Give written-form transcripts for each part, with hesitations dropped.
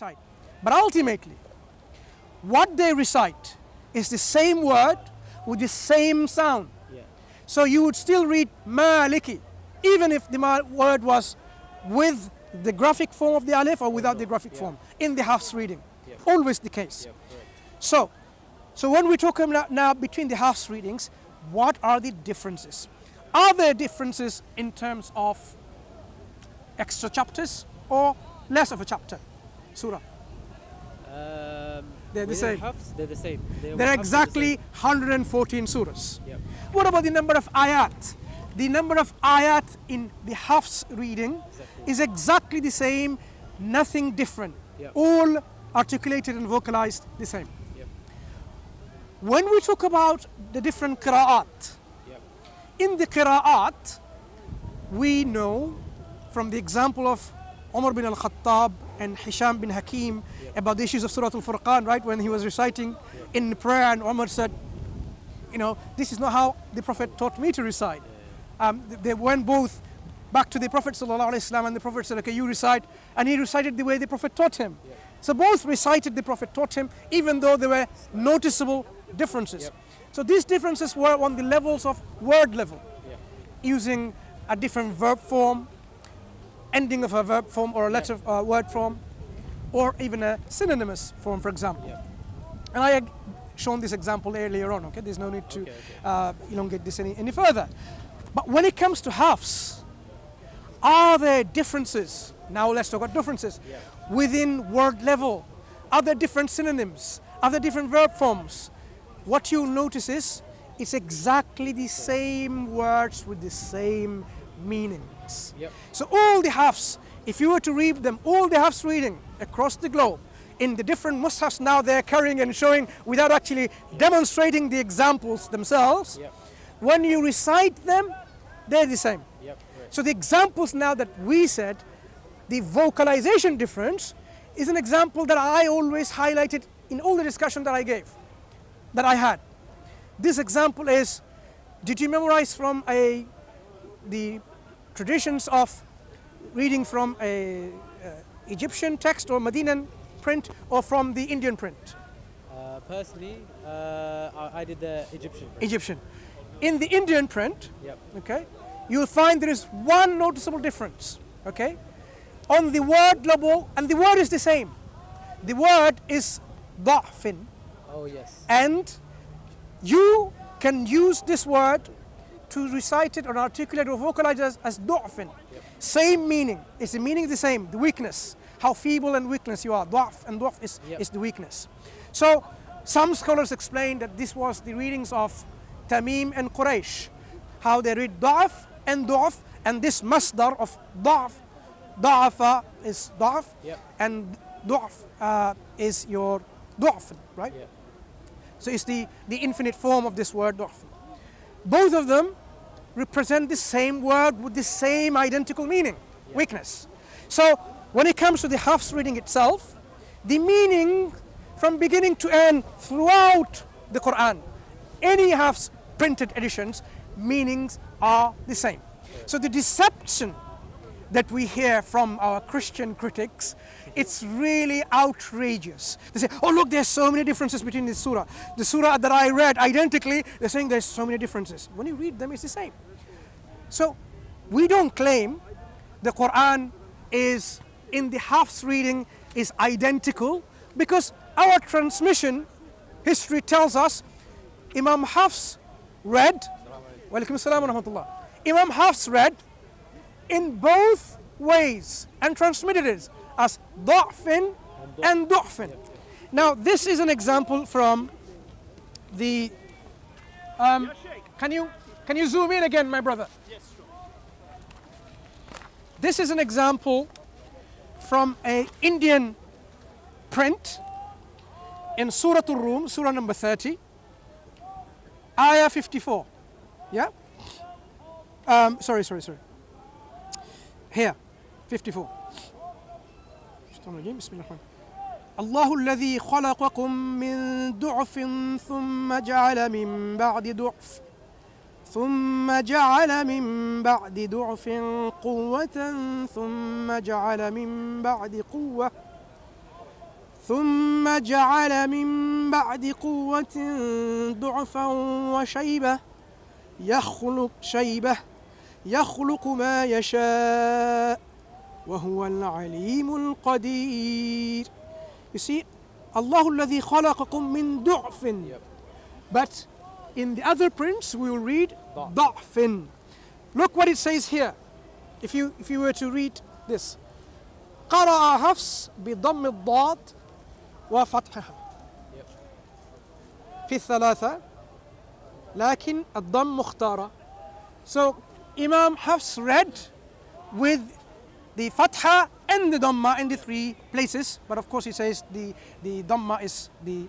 recite. But ultimately, what they recite is the same word with the same sound. Yeah. So you would still read Maliki, even if the word was with the graphic form of the alif or without the graphic form in the Hafs reading. Yeah. Always the case. Yeah, correct. So when we talk about now between the Hafs readings, what are the differences? Are there differences in terms of extra chapters or less of a chapter? Surah. They're the same. Hafs, they're the same. They're exactly 114 surahs. Yep. What about the number of ayat? The number of ayat in the Hafs reading is exactly the same, nothing different. Yep. All articulated and vocalized the same. Yep. When we talk about the different qira'at, Yep. in the qira'at, we know from the example of Umar bin al-Khattab and Hisham bin Hakim about the issues of Surah Al-Furqan, right? When he was reciting in prayer and Umar said, this is not how the Prophet taught me to recite. They went both back to the Prophet ﷺ and the Prophet said, okay, you recite. And he recited the way the Prophet taught him. So both recited the Prophet taught him, even though there were noticeable differences. So these differences were on the levels of word level, using a different verb form, ending of a verb form or a letter word form, or even a synonymous form, for example. And I had shown this example earlier on, okay? There's no need to elongate this any further. But when it comes to Hafs, are there differences? Now let's talk about differences. Within word level, are there different synonyms? Are there different verb forms? What you notice is, it's exactly the same words with the same meanings. So all the Hafs, if you were to read them, all the Hafs reading across the globe, in the different mushafs now they're carrying and showing without actually demonstrating the examples themselves, when you recite them, they're the same. So the examples now that we said, the vocalization difference is an example that I always highlighted in all the discussion that I had. This example is, did you memorize from the traditions of reading from a Egyptian text or Medinan print or from the Indian print? Personally, I did the Egyptian print. Egyptian. In the Indian print, okay, you'll find there is one noticeable difference, okay? On the word level, and the word is the same. The word is da'fin. Oh, yes. And you can use this word to recite it or articulate or vocalize it as du'fin. Same meaning. It's the meaning the same, the weakness. How feeble and weakness you are. Du'f, and du'f is the weakness. So some scholars explain that this was the readings of Tamim and Quraysh. How they read du'f, and this masdar of du'f, da'afa is du'f, and du'f is your du'f, right? So it's the infinite form of this word du'f. Both of them represent the same word with the same identical meaning, weakness. So when it comes to the Hafs reading itself, the meaning from beginning to end throughout the Quran, any Hafs printed editions, meanings are the same. So the deception that we hear from our Christian critics, it's really outrageous. They say, oh look, there's so many differences between this surah. The surah that I read identically, they're saying there's so many differences. When you read them, it's the same. So we don't claim the Quran is, in the Hafs reading, is identical, because our transmission history tells us Imam Hafs read, Walaikum Assalam wa rahmatullah. Imam Hafs read in both ways and transmitted it as da'fin and du'fin. Now this is an example from the, can you zoom in again, my brother? Yes, sure. This is an example from an Indian print in Surah Al-Rum, Surah number 30, Ayah 54. Yeah? Sorry. Here, 54. الله الذي خلقكم من ضعف ثم جعل من بعد ضعف ثم جعل من بعد ضعف قوة ثم جعل من بعد قوة ثم جعل من بعد قوة ضعفا وشيبة يخلق ما يشاء وهو العليم القدير. You see, Allah الذي خلقكم من ضعف. But in the other prints we will read ضعف. Look what it says here. If you were to read this, قرأ حفص بضم الضاد وفتحها في الثلاثة لكن الضم مختارة. So Imam Hafs read with the fatha and the dhamma in the three places, but of course he says the dhamma is the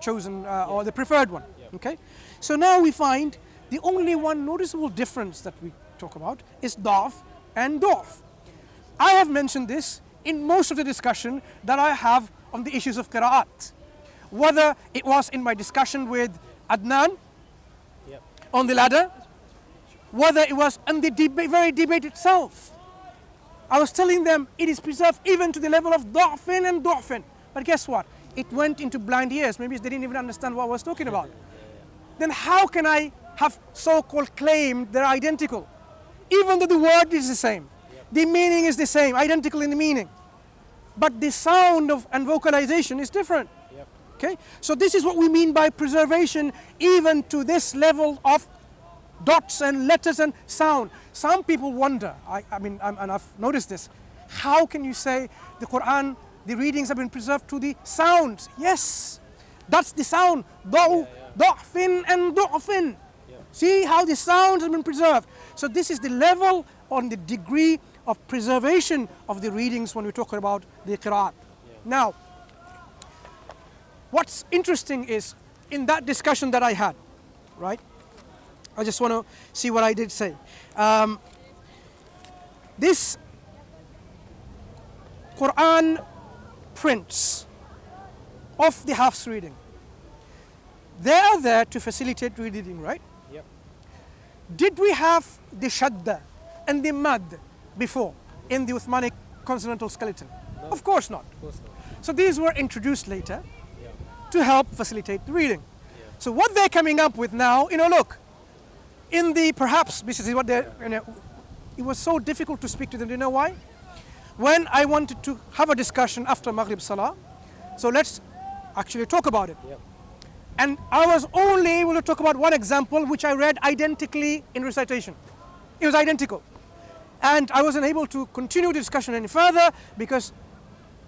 chosen or the preferred one. Okay, so now we find the only one noticeable difference that we talk about is daf and dof. I have mentioned this in most of the discussion that I have on the issues of qira'at, whether it was in my discussion with Adnan on the ladder, whether it was on the very debate itself. I was telling them it is preserved even to the level of da'fin and du'fin. But guess what? It went into blind ears. Maybe they didn't even understand what I was talking about. Then how can I have so-called claimed they're identical? Even though the word is the same, the meaning is the same, identical in the meaning. But the sound of and vocalization is different. Okay? So this is what we mean by preservation, even to this level of dots and letters and sound. Some people wonder, and I've noticed this, how can you say the Quran, the readings have been preserved to the sounds? Yes, that's the sound. Da'fin and du'fin. See how the sounds have been preserved. So this is the level on the degree of preservation of the readings when we talk about the qira'at. Now, what's interesting is in that discussion that I had, right? I just want to see what I did say. This Quran prints of the Hafs reading, they are there to facilitate reading, right? Did we have the shadda and the mad before in the Uthmanic consonantal skeleton? No. Of course not. So these were introduced later to help facilitate the reading. So what they're coming up with now, look, in the perhaps, this is what they're, it was so difficult to speak to them. Do you know why? When I wanted to have a discussion after Maghrib Salah, so let's actually talk about it. And I was only able to talk about one example which I read identically in recitation. It was identical. And I wasn't able to continue the discussion any further because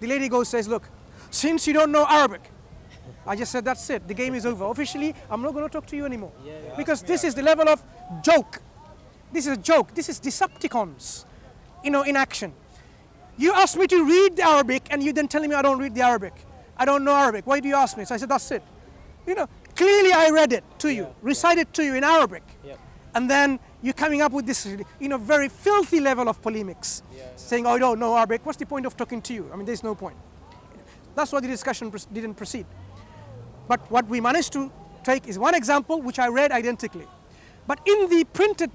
the lady says, look, since you don't know Arabic, I just said, that's it, the game is over. Officially, I'm not going to talk to you anymore. Because this is the level of joke. This is a joke. This is Decepticons, in action. You asked me to read the Arabic and you then telling me I don't read the Arabic. I don't know Arabic. Why do you ask me? So I said, that's it. Clearly I read it to you, recited to you in Arabic. And then you're coming up with this, very filthy level of polemics, saying, oh, I don't know Arabic. What's the point of talking to you? I mean, there's no point. That's why the discussion didn't proceed. But what we managed to take is one example which I read identically. But in the printed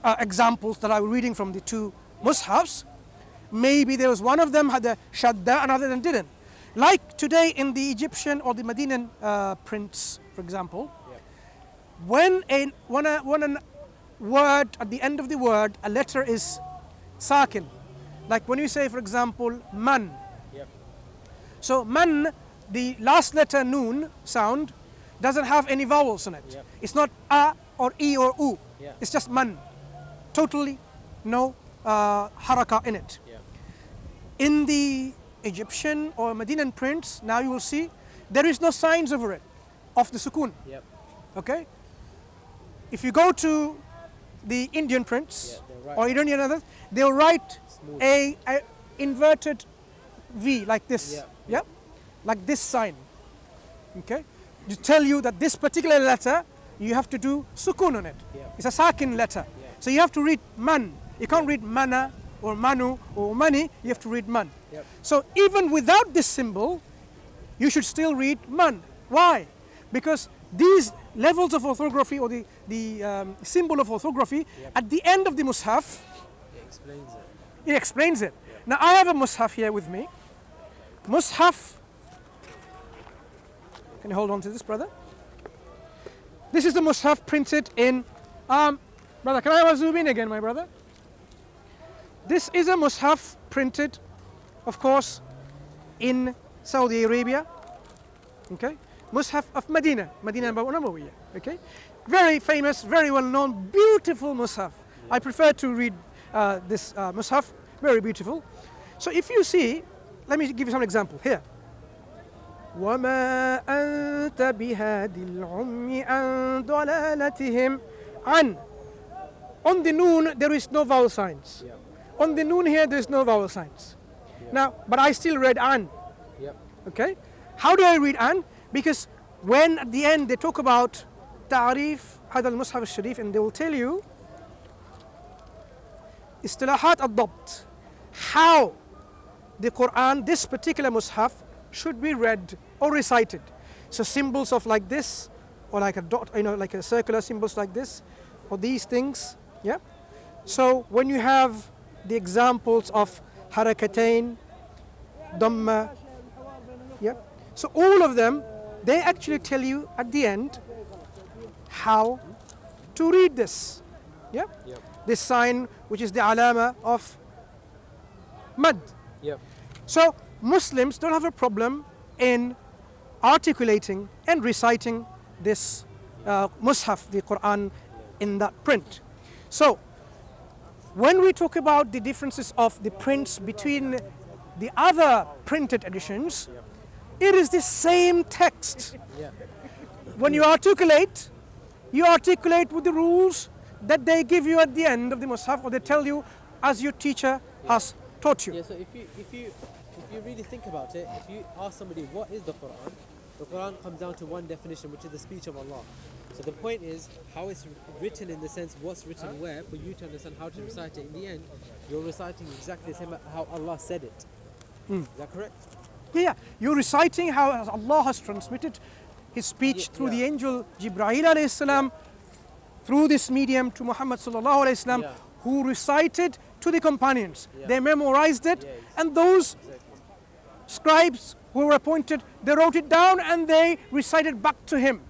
examples that I was reading from the two mushafs, maybe there was one of them had a shadda, another than didn't. Like today in the Egyptian or the Medinan prints, for example, when a word, at the end of the word, a letter is sakin. Like when you say, for example, man. So man, the last letter noon sound doesn't have any vowels in it. It's not a or e or u. It's just man. Totally no haraka in it. In the Egyptian or Medinan prints, now you will see there is no signs over it of the sukun. Okay? If you go to the Indian prints or Iranian others, they'll write a inverted V like this. Like this sign. Okay? To tell you that this particular letter, you have to do sukun on it. It's a sakin letter. So you have to read man. You can't read mana or manu or mani, you have to read man. So even without this symbol, you should still read man. Why? Because these levels of orthography or the symbol of orthography at the end of the mushaf, it explains it. Now I have a mushaf here with me, Mushaf. Can you hold on to this, brother? This is the Mushaf printed in, brother, can I have a zoom in again, my brother? This is a Mushaf printed, of course, in Saudi Arabia, okay? Mushaf of Medina, Medina Nabawiyya, okay? Very famous, very well known, beautiful Mushaf. I prefer to read this Mushaf, very beautiful. So if you see, let me give you some example here. وَمَا أَنْتَ بِهَادِ الْعُمِّ عَنْ ضَلَالَتِهِمْ عَنْ. On the noon, there is no vowel signs. Yep. On the noon here, there is no vowel signs. Yep. Now, but I still read an. Yep. Okay? How do I read an? Because when at the end they talk about ta'rif هذا المصحف الشريف, and they will tell you اصطلاحات الضبط, how the Quran, this particular mushaf, should be read or recited. So symbols of like this, or like a dot, like a circular symbols like this, or these things, yeah? So when you have the examples of harakatain, dhamma, yeah? So all of them, they actually tell you at the end how to read this, yeah? Yep. This sign, which is the alama of mad. Yep. So Muslims don't have a problem in articulating and reciting this mushaf, the Quran, in that print. So when we talk about the differences of the prints between the other printed editions, it is the same text. Yeah. When you articulate with the rules that they give you at the end of the mushaf, or they tell you as your teacher has taught you. Yeah. So if you really think about it, if you ask somebody what is the Quran comes down to one definition, which is the speech of Allah. So the point is how it's written, in the sense what's written where, for you to understand how to recite it. In the end, you're reciting exactly the same how Allah said it. Is that correct? Yeah, you're reciting how Allah has transmitted His speech through the angel Jibreel alayhi salam, through this medium to Muhammad sallallahu alayhi salam, who recited to the companions. They memorized it, and those scribes who were appointed, they wrote it down and they recited back to him.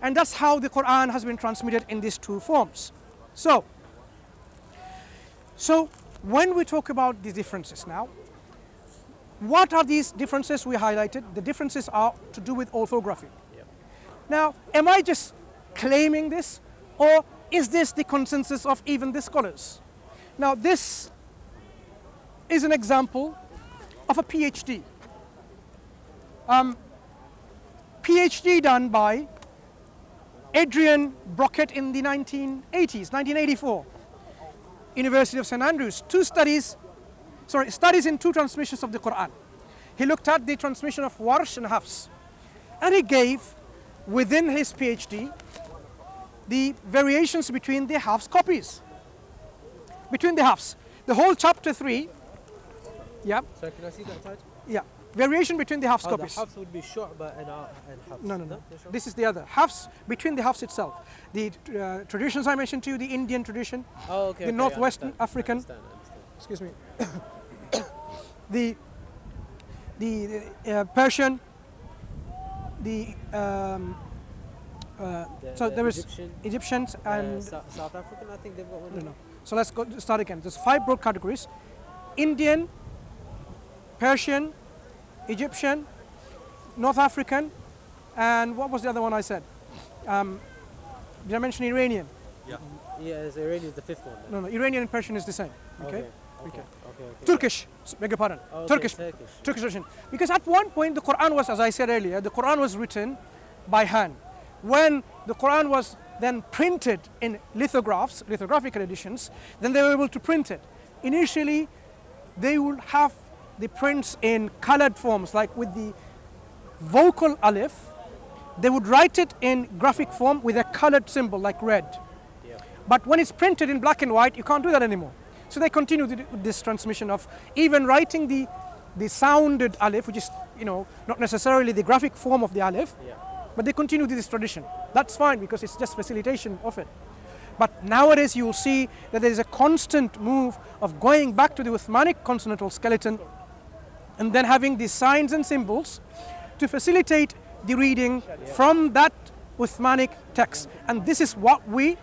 And that's how the Quran has been transmitted in these two forms. So when we talk about the differences now, what are these differences we highlighted? The differences are to do with orthography. Now, am I just claiming this, or is this the consensus of even the scholars? Now, this is an example of a PhD. PhD done by Adrian Brocket in the 1980s, 1984. University of St. Andrews. Studies in two transmissions of the Quran. He looked at the transmission of Warsh and Hafs, and he gave, within his PhD, the variations between the Hafs copies. Between the Hafs. The whole chapter 3, yeah. So can I see that title? Yeah. Variation between the Hafs Oh, copies. the Hafs would be Shu'ba and Hafs. No. This is the other. Hafs, between the Hafs itself. The traditions I mentioned to you, the Indian tradition, the Northwestern African, I understand. excuse me, the Persian, so there is Egyptians and South African, I think they've got one. No. So let's start again. There's 5 broad categories: Indian, Persian, Egyptian, North African, and what was the other one I said? Did I mention Iranian? Yeah, Iranian is the 5th one. Then. No, Iranian and Persian is the same. Okay. Okay. Turkish, beg your pardon. Turkish tradition. Because at one point the Quran was, as I said earlier, the Quran was written by hand. When the Quran was then printed in lithographical editions, then they were able to print it. Initially, they would have the prints in colored forms, like with the vocal alif. They would write it in graphic form with a colored symbol like red. But when it's printed in black and white, you can't do that anymore. So they continue with this transmission of even writing the sounded alif, which is, not necessarily the graphic form of the alif, but they continue with this tradition. That's fine, because it's just facilitation of it. But nowadays you will see that there is a constant move of going back to the Uthmanic consonantal skeleton and then having these signs and symbols to facilitate the reading from that Uthmanic text. And this is what we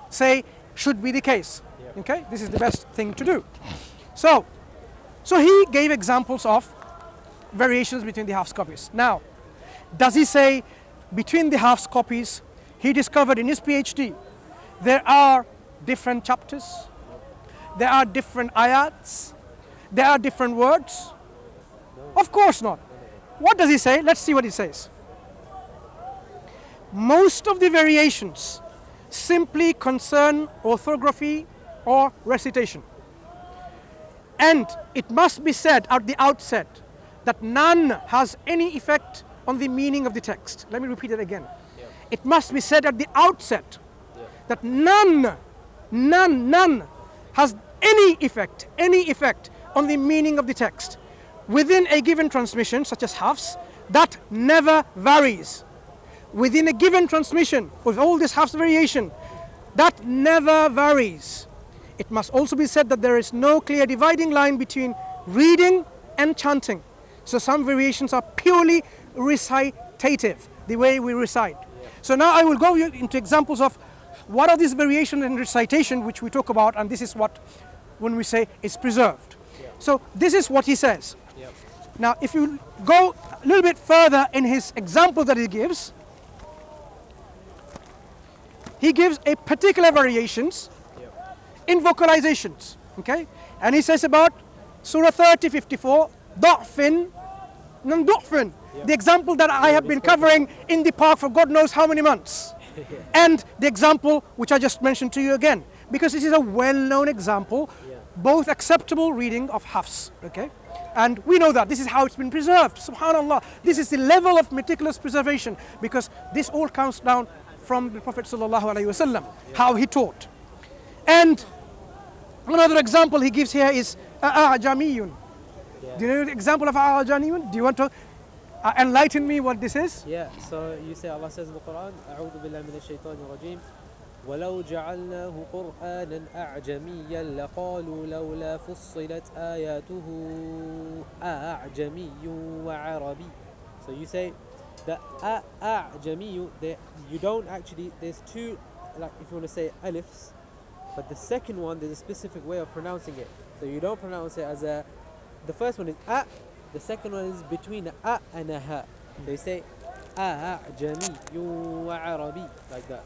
say should be the case. Okay, this is the best thing to do. So he gave examples of variations between the Hafs copies. Now, does he say between the Hafs copies he discovered in his PhD there are different chapters, there are different ayats, there are different words? Of course not. What does he say? Let's see what he says. Most of the variations simply concern orthography or recitation. And it must be said at the outset that none has any effect on the meaning of the text. Let me repeat it again. It must be said at the outset that none has any effect on the meaning of the text. Within a given transmission, such as Hafs, that never varies. Within a given transmission, with all this Hafs variation, that never varies. It must also be said that there is no clear dividing line between reading and chanting. So some variations are purely recitative, the way we recite. So now I will go into examples of what are these variations in recitation which we talk about, and this is what, when we say, is preserved. So this is what he says. Now if you go a little bit further in his example that he gives a particular variations in vocalizations, okay? And he says about Surah 30:54, ضعف ضعف, the example that I have been covering in the park for God knows how many months. And the example which I just mentioned to you again, because this is a well-known example, both acceptable reading of Hafs, okay? And we know that this is how it's been preserved, subhanallah. This is the level of meticulous preservation, because this all comes down from the Prophet sallallahu alaihi wasallam, how he taught. And another example he gives here is a'jamiyun. Do you know the example of a'jamiyun? Do you want to enlighten me what this is? Yeah, so you say Allah says in the Quran, أعوذ بالله من الشيطان الرجيم ولو جعلناه قرآنا أعجميا لقالوا لولا فصلت آياته أعجمي وعربي. So you say the أعجمي, you don't actually, there's two, like if you want to say alifs, but the second one there's a specific way of pronouncing it. So you don't pronounce it as a, the first one is a, the second one is between a and a ha. They say أعجمي وعربي, like that.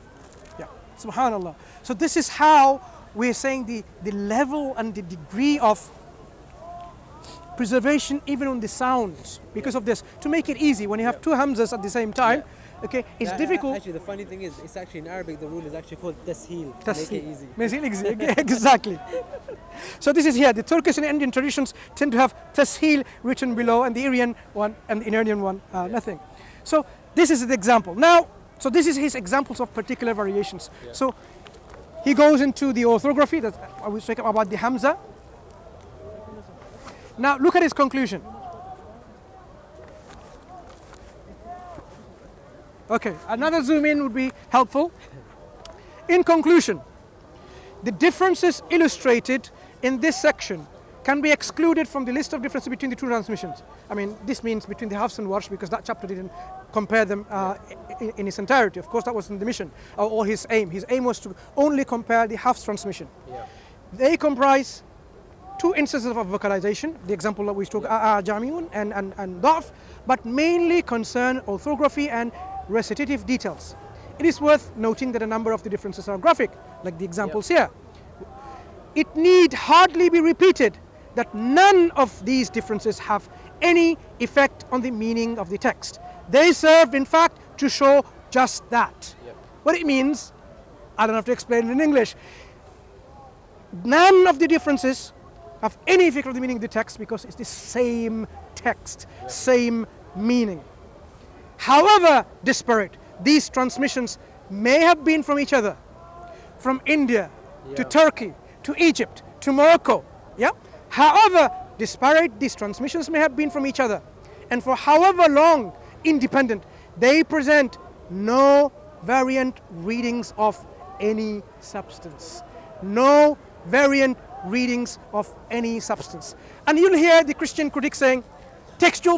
Yeah, subhanallah. So this is how we're saying the level and the degree of preservation even on the sounds because of this. To make it easy, when you have two hamzas at the same time, okay, it's difficult. Actually, the funny thing is, it's actually in Arabic, the rule is actually called tasheel, to make it easy. Exactly. So this is here. The Turkish and Indian traditions tend to have tasheel written below, and the Iranian one and the Iranian one, nothing. So this is the example. Now, so this is his examples of particular variations. So he goes into the orthography that I was talking about, the hamza. Now look at his conclusion. Okay, another zoom in would be helpful. In conclusion, the differences illustrated in this section can be excluded from the list of differences between the two transmissions. I mean, this means between the Hafs and Warsh, because that chapter didn't compare them in its entirety. Of course, that wasn't the mission or his aim. His aim was to only compare the Hafs transmission. They comprise two instances of vocalization, the example that we spoke, Jamiun and Da'f, but mainly concern orthography and recitative details. It is worth noting that a number of the differences are graphic, like the examples here. It need hardly be repeated that none of these differences have any effect on the meaning of the text. They served, in fact, to show just that. What it means, I don't have to explain it in English. None of the differences have any effect on the meaning of the text because it's the same text, same meaning. However disparate these transmissions may have been from each other, from India to Turkey to Egypt to Morocco, however disparate these transmissions may have been from each other, and for however long independent, they present no variant readings of any substance. No variant readings of any substance. And you'll hear the Christian critic saying, textual